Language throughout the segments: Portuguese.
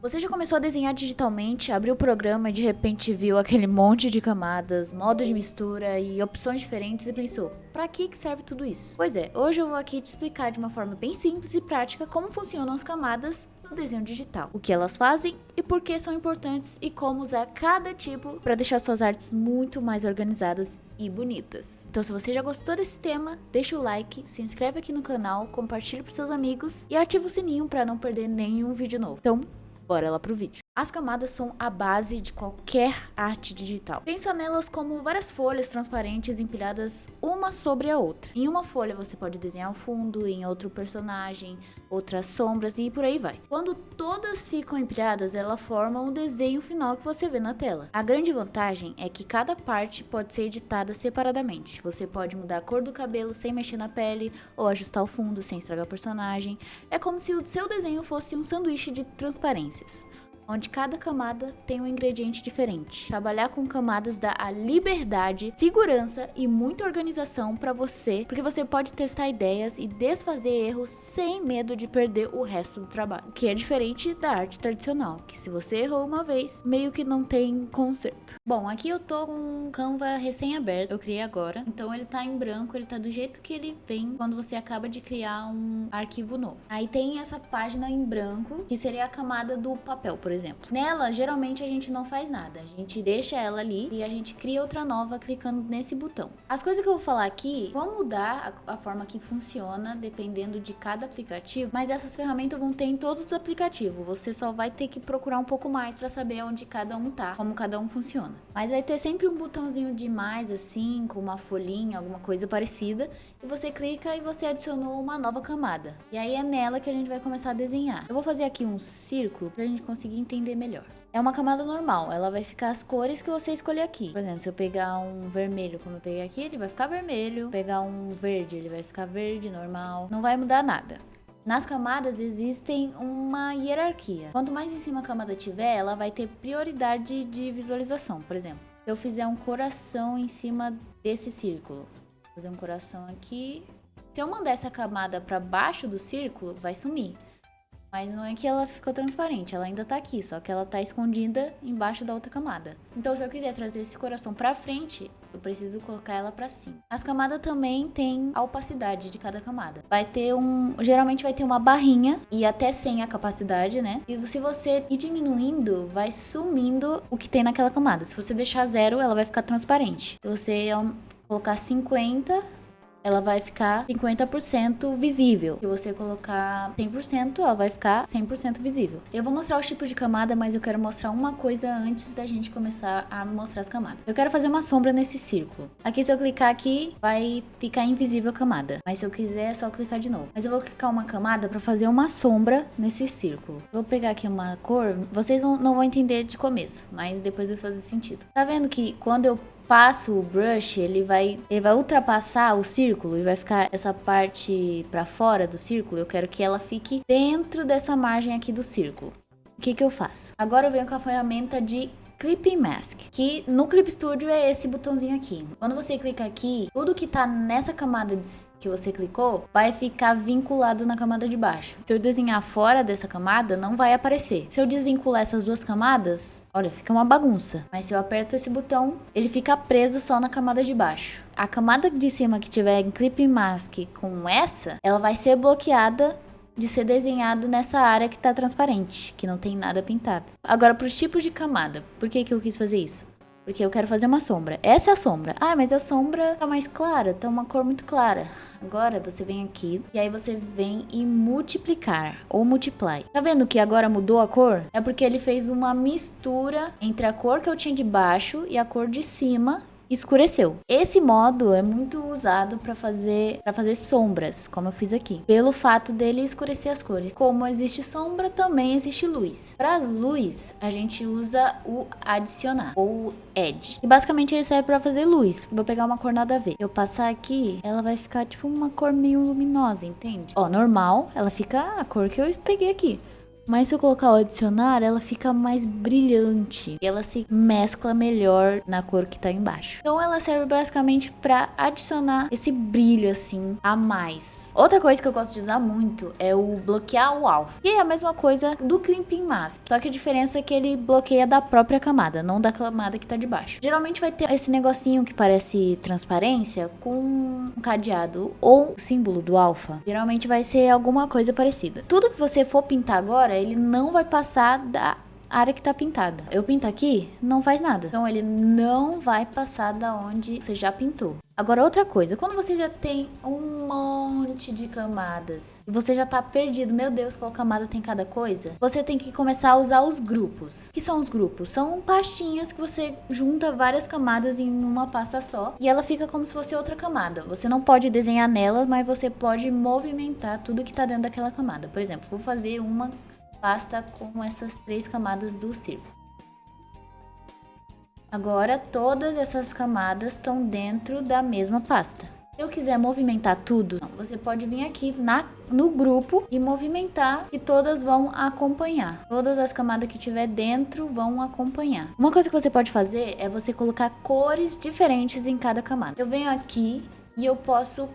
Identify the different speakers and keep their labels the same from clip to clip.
Speaker 1: Você já começou a desenhar digitalmente, abriu o programa e de repente viu aquele monte de camadas, modo de mistura e opções diferentes e pensou, pra que serve tudo isso? Pois é, hoje eu vou aqui te explicar de uma forma bem simples e prática como funcionam as camadas no desenho digital, o que elas fazem e por que são importantes e como usar cada tipo para deixar suas artes muito mais organizadas e bonitas. Então se você já gostou desse tema, deixa o like, se inscreve aqui no canal, compartilha para seus amigos e ativa o sininho para não perder nenhum vídeo novo. Então, bora lá pro vídeo. As camadas são a base de qualquer arte digital. Pensa nelas como várias folhas transparentes empilhadas uma sobre a outra. Em uma folha você pode desenhar o fundo, em outro personagem, outras sombras e por aí vai. Quando todas ficam empilhadas, elas formam o desenho final que você vê na tela. A grande vantagem é que cada parte pode ser editada separadamente. Você pode mudar a cor do cabelo sem mexer na pele ou ajustar o fundo sem estragar o personagem. É como se o seu desenho fosse um sanduíche de transparências, onde cada camada tem um ingrediente diferente. Trabalhar com camadas dá a liberdade, segurança e muita organização para você, porque você pode testar ideias e desfazer erros sem medo de perder o resto do trabalho, o que é diferente da arte tradicional, que se você errou uma vez, meio que não tem conserto. Bom, aqui eu tô com um Canva recém-aberto, eu criei agora, então ele tá em branco, ele tá do jeito que ele vem quando você acaba de criar um arquivo novo. Aí tem essa página em branco, que seria a camada do papel, por exemplo. Nela, geralmente a gente não faz nada, a gente deixa ela ali e a gente cria outra nova clicando nesse botão. As coisas que eu vou falar aqui vão mudar a forma que funciona dependendo de cada aplicativo, mas essas ferramentas vão ter em todos os aplicativos, você só vai ter que procurar um pouco mais para saber onde cada um tá, como cada um funciona. Mas vai ter sempre um botãozinho de mais assim, com uma folhinha, alguma coisa parecida, e você clica e você adicionou uma nova camada. E aí é nela que a gente vai começar a desenhar. Eu vou fazer aqui um círculo pra gente conseguir entender melhor. É uma camada normal, ela vai ficar as cores que você escolher aqui. Por exemplo, se eu pegar um vermelho como eu peguei aqui, ele vai ficar vermelho. Pegar um verde, ele vai ficar verde, normal. Não vai mudar nada. Nas camadas existem uma hierarquia. Quanto mais em cima a camada tiver, ela vai ter prioridade de visualização. Por exemplo, se eu fizer um coração em cima desse círculo, vou fazer um coração aqui. Se eu mandar essa camada para baixo do círculo, vai sumir. Mas não é que ela ficou transparente, ela ainda tá aqui, só que ela tá escondida embaixo da outra camada. Então, se eu quiser trazer esse coração pra frente, eu preciso colocar ela pra cima. As camadas também têm a opacidade de cada camada. Vai ter geralmente vai ter uma barrinha e até sem a capacidade, né? E se você ir diminuindo, vai sumindo o que tem naquela camada. Se você deixar 0, ela vai ficar transparente. Se você colocar 50, ela vai ficar 50% visível. Se você colocar 100%, ela vai ficar 100% visível. Eu vou mostrar os tipos de camada, mas eu quero mostrar uma coisa antes da gente começar a mostrar as camadas. Eu quero fazer uma sombra nesse círculo. Aqui, se eu clicar aqui, vai ficar invisível a camada. Mas se eu quiser, é só clicar de novo. Mas eu vou clicar uma camada para fazer uma sombra nesse círculo. Eu vou pegar aqui uma cor. Vocês não vão entender de começo, mas depois vai fazer sentido. Tá vendo que quando eu passo o brush, ele vai ultrapassar o círculo e vai ficar essa parte para fora do círculo? Eu quero que ela fique dentro dessa margem aqui do círculo. O que eu faço? Agora eu venho com a ferramenta de Clipping Mask, que no Clip Studio é esse botãozinho aqui. Quando você clica aqui, tudo que tá nessa camada que você clicou vai ficar vinculado na camada de baixo. Se eu desenhar fora dessa camada, não vai aparecer. Se eu desvincular essas duas camadas, olha, fica uma bagunça. Mas se eu aperto esse botão, ele fica preso só na camada de baixo. A camada de cima que tiver em Clipping Mask com essa, ela vai ser bloqueada de ser desenhado nessa área que tá transparente, que não tem nada pintado. Agora, para os tipos de camada, por que eu quis fazer isso? Porque eu quero fazer uma sombra. Essa é a sombra. Ah, mas a sombra tá mais clara, tá uma cor muito clara. Agora você vem aqui e aí você vem em multiplicar ou multiply. Tá vendo que agora mudou a cor? É porque ele fez uma mistura entre a cor que eu tinha de baixo e a cor de cima. Escureceu. Esse modo é muito usado para fazer sombras, como eu fiz aqui, pelo fato dele escurecer as cores. Como existe sombra, também existe luz. Para as luz, a gente usa o adicionar ou add. E basicamente ele serve para fazer luz. Vou pegar uma cor nada a ver. Eu passar aqui, ela vai ficar tipo uma cor meio luminosa, entende? Ó, normal, ela fica a cor que eu peguei aqui. Mas se eu colocar o adicionar, ela fica mais brilhante. E ela se mescla melhor na cor que tá embaixo. Então ela serve basicamente pra adicionar esse brilho assim a mais. Outra coisa que eu gosto de usar muito é o bloquear o alvo. E é a mesma coisa do Clipping Mask. Só que a diferença é que ele bloqueia da própria camada, não da camada que tá de baixo. Geralmente vai ter esse negocinho que parece transparência com um cadeado ou símbolo do alfa. Geralmente vai ser alguma coisa parecida. Tudo que você for pintar agora, ele não vai passar da área que tá pintada. Eu pinto aqui, não faz nada. Então ele não vai passar da onde você já pintou. Agora outra coisa, quando você já tem um monte de camadas e você já tá perdido, meu Deus, qual camada tem cada coisa? Você tem que começar a usar os grupos. O que são os grupos? São pastinhas que você junta várias camadas em uma pasta só e ela fica como se fosse outra camada. Você não pode desenhar nela, mas você pode movimentar tudo que tá dentro daquela camada. Por exemplo, vou fazer uma pasta com essas 3 camadas do círculo. Agora todas essas camadas estão dentro da mesma pasta. Se eu quiser movimentar tudo, você pode vir aqui no grupo e movimentar e todas vão acompanhar. Todas as camadas que tiver dentro vão acompanhar. Uma coisa que você pode fazer é você colocar cores diferentes em cada camada. Eu venho aqui e eu posso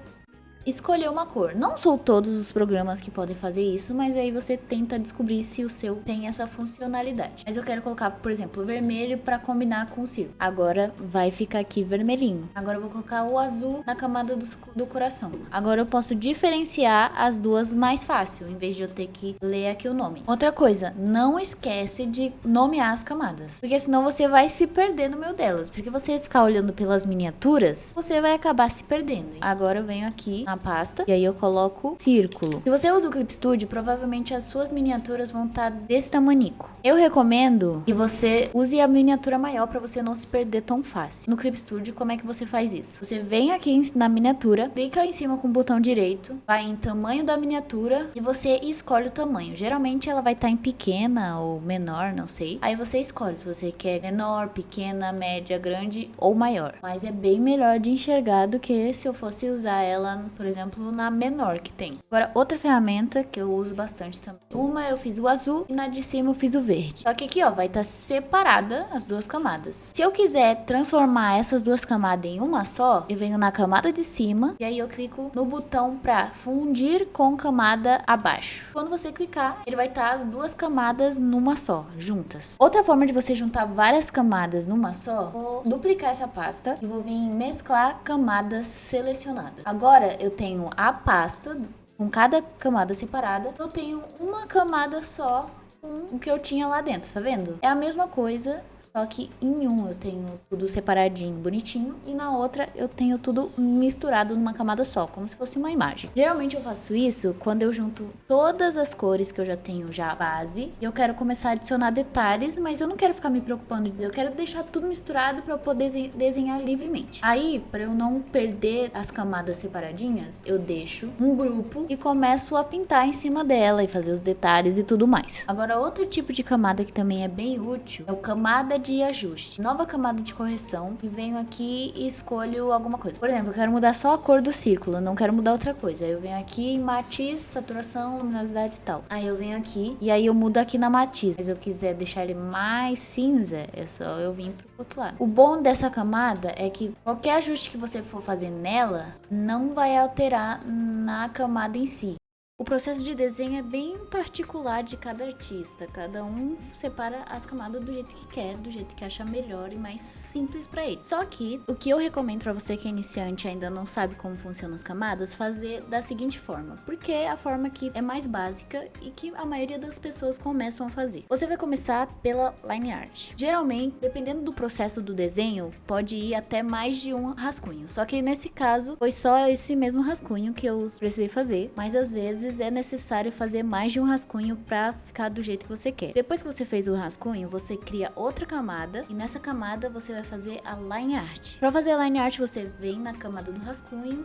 Speaker 1: escolher uma cor. Não são todos os programas que podem fazer isso, mas aí você tenta descobrir se o seu tem essa funcionalidade. Mas eu quero colocar, por exemplo, o vermelho para combinar com o círculo. Agora vai ficar aqui vermelhinho. Agora eu vou colocar o azul na camada do coração. Agora eu posso diferenciar as duas mais fácil, em vez de eu ter que ler aqui o nome. Outra coisa, não esquece de nomear as camadas, porque senão você vai se perder no meio delas. Porque você ficar olhando pelas miniaturas, você vai acabar se perdendo. Agora eu venho aqui na pasta e aí eu coloco círculo. Se você usa o Clip Studio, provavelmente as suas miniaturas vão estar desse tamanico. Eu recomendo que você use a miniatura maior para você não se perder tão fácil. No Clip Studio, como é que você faz isso? Você vem aqui na miniatura, clica em cima com o botão direito, vai em tamanho da miniatura e você escolhe o tamanho. Geralmente ela vai estar em pequena ou menor, não sei. Aí você escolhe se você quer menor, pequena, média, grande ou maior. Mas é bem melhor de enxergar do que se eu fosse usar ela, por exemplo, na menor que tem. Agora, outra ferramenta que eu uso bastante também. Uma eu fiz o azul e na de cima eu fiz o verde. Só que aqui, ó, vai estar separada as duas camadas. Se eu quiser transformar essas duas camadas em uma só, eu venho na camada de cima e aí eu clico no botão para fundir com camada abaixo. Quando você clicar, ele vai estar as duas camadas numa só, juntas. Outra forma de você juntar várias camadas numa só, vou duplicar essa pasta e vou vir em mesclar camadas selecionadas. Agora eu tenho a pasta com cada camada separada. Eu tenho uma camada só com o que eu tinha lá dentro, tá vendo? É a mesma coisa, só que em um eu tenho tudo separadinho, bonitinho, e na outra eu tenho tudo misturado numa camada só, como se fosse uma imagem. Geralmente eu faço isso quando eu junto todas as cores que eu já tenho já base, e eu quero começar a adicionar detalhes, mas eu não quero ficar me preocupando, eu quero deixar tudo misturado para eu poder desenhar livremente. Aí, para eu não perder as camadas separadinhas, eu deixo um grupo e começo a pintar em cima dela e fazer os detalhes e tudo mais. Agora, outro tipo de camada que também é bem útil é o camada de ajuste. Nova camada de correção e venho aqui e escolho alguma coisa. Por exemplo, eu quero mudar só a cor do círculo, não quero mudar outra coisa. Aí eu venho aqui em matiz, saturação, luminosidade e tal. Aí eu venho aqui e aí eu mudo aqui na matiz. Mas se eu quiser deixar ele mais cinza, é só eu vir pro outro lado. O bom dessa camada é que qualquer ajuste que você for fazer nela não vai alterar na camada em si. O processo de desenho é bem particular de cada artista, cada um separa as camadas do jeito que quer, do jeito que acha melhor e mais simples para ele. Só que o que eu recomendo para você que é iniciante e ainda não sabe como funcionam as camadas, fazer da seguinte forma, porque é a forma que é mais básica e que a maioria das pessoas começam a fazer. Você vai começar pela line art. Geralmente, dependendo do processo do desenho, pode ir até mais de um rascunho, só que nesse caso foi só esse mesmo rascunho que eu precisei fazer, mas às vezes é necessário fazer mais de um rascunho para ficar do jeito que você quer. Depois que você fez o rascunho, você cria outra camada e nessa camada você vai fazer a line art. Para fazer a line art, você vem na camada do rascunho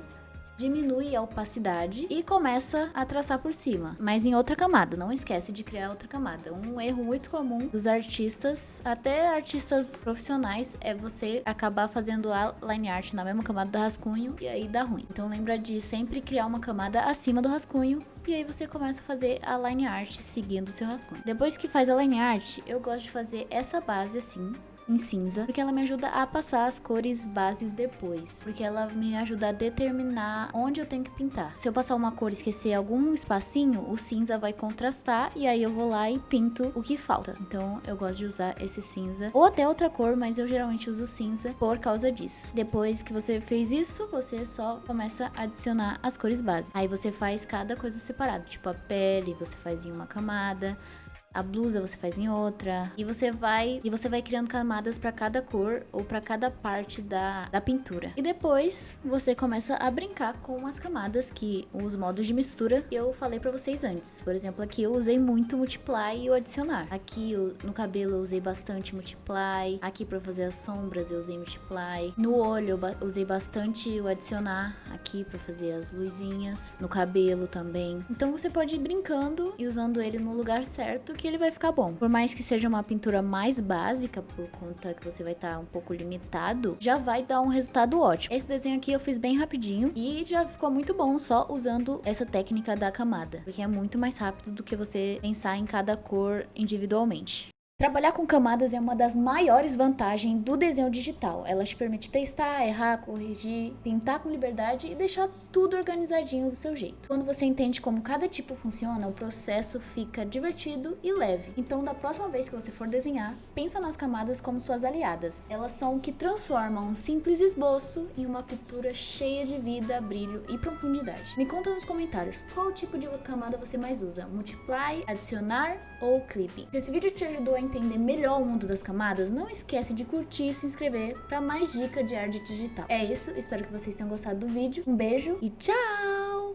Speaker 1: diminui a opacidade e começa a traçar por cima, mas em outra camada. Não esquece de criar outra camada. Um erro muito comum dos artistas, até artistas profissionais, é você acabar fazendo a line art na mesma camada do rascunho e aí dá ruim. Então lembra de sempre criar uma camada acima do rascunho e aí você começa a fazer a line art seguindo o seu rascunho. Depois que faz a line art, eu gosto de fazer essa base assim, em cinza, porque ela me ajuda a passar as cores bases depois, porque ela me ajuda a determinar onde eu tenho que pintar. Se eu passar uma cor e esquecer algum espacinho, o cinza vai contrastar e aí eu vou lá e pinto o que falta. Então eu gosto de usar esse cinza, ou até outra cor, mas eu geralmente uso cinza por causa disso. Depois que você fez isso, você só começa a adicionar as cores bases. Aí você faz cada coisa separada, tipo a pele, você faz em uma camada, a blusa você faz em outra, e você vai criando camadas para cada cor ou para cada parte da pintura. E depois você começa a brincar com as camadas, que os modos de mistura que eu falei para vocês antes. Por exemplo, aqui eu usei muito multiply e o adicionar. Aqui no cabelo eu usei bastante multiply, aqui para fazer as sombras eu usei multiply, no olho eu usei bastante o adicionar, aqui para fazer as luzinhas, no cabelo também. Então você pode ir brincando e usando ele no lugar certo, que ele vai ficar bom. Por mais que seja uma pintura mais básica, por conta que você vai estar um pouco limitado, já vai dar um resultado ótimo. Esse desenho aqui eu fiz bem rapidinho e já ficou muito bom só usando essa técnica da camada, porque é muito mais rápido do que você pensar em cada cor individualmente. Trabalhar com camadas é uma das maiores vantagens do desenho digital. Ela te permite testar, errar, corrigir, pintar com liberdade e deixar tudo organizadinho do seu jeito. Quando você entende como cada tipo funciona, o processo fica divertido e leve. Então, da próxima vez que você for desenhar, pensa nas camadas como suas aliadas. Elas são o que transformam um simples esboço em uma pintura cheia de vida, brilho e profundidade. Me conta nos comentários qual tipo de camada você mais usa: multiply, adicionar ou clipping. Se esse vídeo te ajudou a entender melhor o mundo das camadas, não esquece de curtir e se inscrever para mais dicas de arte digital. É isso, espero que vocês tenham gostado do vídeo. Um beijo e tchau!